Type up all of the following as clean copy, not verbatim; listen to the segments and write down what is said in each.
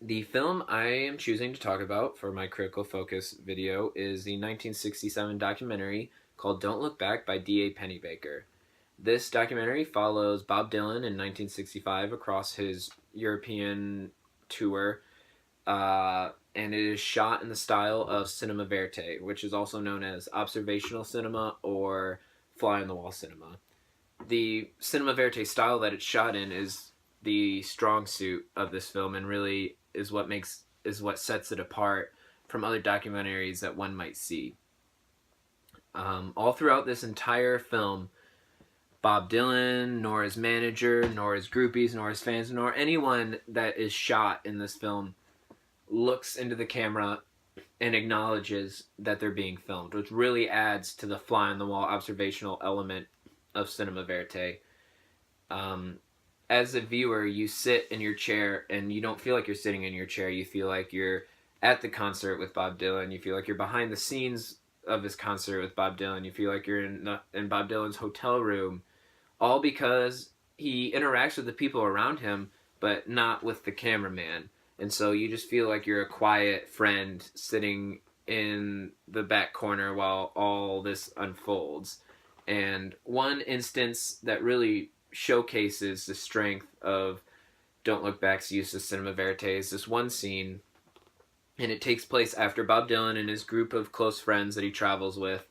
The film I am choosing to talk about for my Critical Focus video is the 1967 documentary called Don't Look Back by D.A. Pennebaker. This documentary follows Bob Dylan in 1965 across his European tour, and it is shot in the style of cinema verite, which is also known as observational cinema or fly on the wall cinema. The cinema verite style that it's shot in is the strong suit of this film, and really is what sets it apart from other documentaries that one might see. All throughout this entire film, Bob Dylan, nor his manager, nor his groupies, nor his fans, nor anyone that is shot in this film looks into the camera and acknowledges that they're being filmed, which really adds to the fly on the wall observational element of cinema verite. As a viewer, you sit in your chair and you don't feel like you're sitting in your chair. You feel like you're at the concert with Bob Dylan. You feel like you're behind the scenes of his concert with Bob Dylan. You feel like you're in Bob Dylan's hotel room, all because he interacts with the people around him, but not with the cameraman. And so you just feel like you're a quiet friend sitting in the back corner while all this unfolds. And one instance that really showcases the strength of Don't Look Back's use of cinema verite is this one scene, and it takes place after Bob Dylan and his group of close friends that he travels with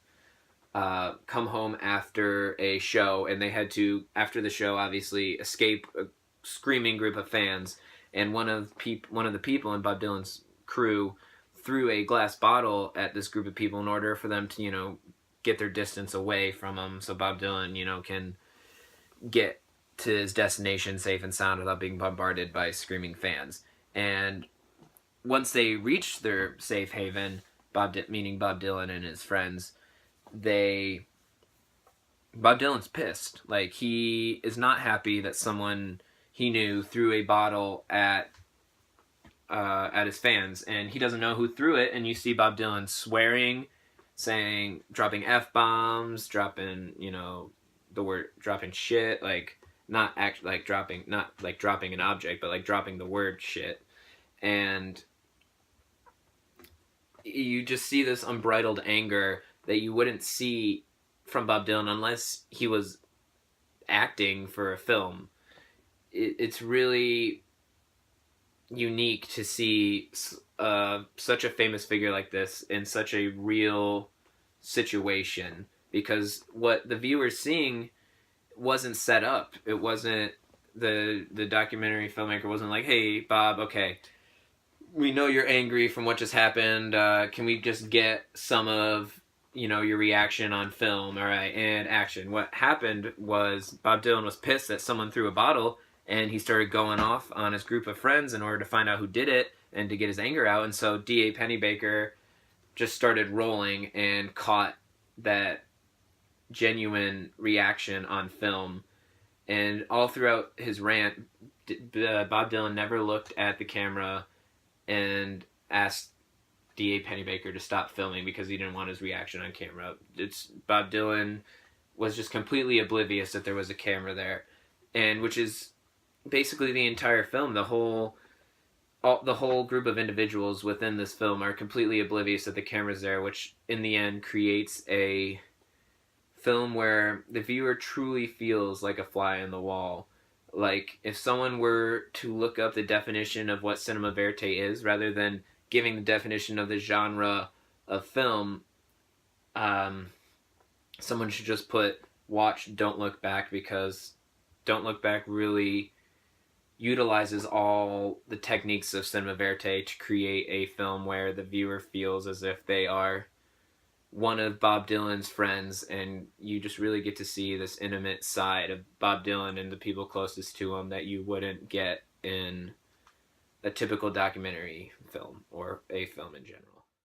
come home after a show, and they had to, after the show, obviously escape a screaming group of fans, and one of the people in Bob Dylan's crew threw a glass bottle at this group of people in order for them to, get their distance away from him, so Bob Dylan, can get to his destination safe and sound without being bombarded by screaming fans. And once they reach their safe haven, meaning Bob Dylan and his friends, Bob Dylan's pissed. Like, he is not happy that someone he knew threw a bottle at his fans, and he doesn't know who threw it. And you see Bob Dylan swearing, dropping f-bombs, dropping dropping shit, like not dropping an object, but like dropping the word shit. And you just see this unbridled anger that you wouldn't see from Bob Dylan unless he was acting for a film. It's really unique to see such a famous figure like this in such a real situation, because what the viewer's seeing wasn't set up. It wasn't, the documentary filmmaker wasn't like, hey, Bob, okay, we know you're angry from what just happened. Can we just get some of, your reaction on film? All right, and action. What happened was Bob Dylan was pissed that someone threw a bottle, and he started going off on his group of friends in order to find out who did it and to get his anger out. And so D.A. Pennebaker just started rolling and caught that genuine reaction on film. And all throughout his rant, Bob Dylan never looked at the camera and asked D.A. Pennebaker to stop filming because he didn't want his reaction on camera. Bob Dylan was just completely oblivious that there was a camera there, and which is basically the entire film. The whole group of individuals within this film are completely oblivious that the camera's there, which in the end creates a film where the viewer truly feels like a fly on the wall. Like, if someone were to look up the definition of what cinema verite is, rather than giving the definition of the genre of film, someone should just watch Don't Look Back, because Don't Look Back really utilizes all the techniques of cinema verite to create a film where the viewer feels as if they are one of Bob Dylan's friends, and you just really get to see this intimate side of Bob Dylan and the people closest to him that you wouldn't get in a typical documentary film or a film in general.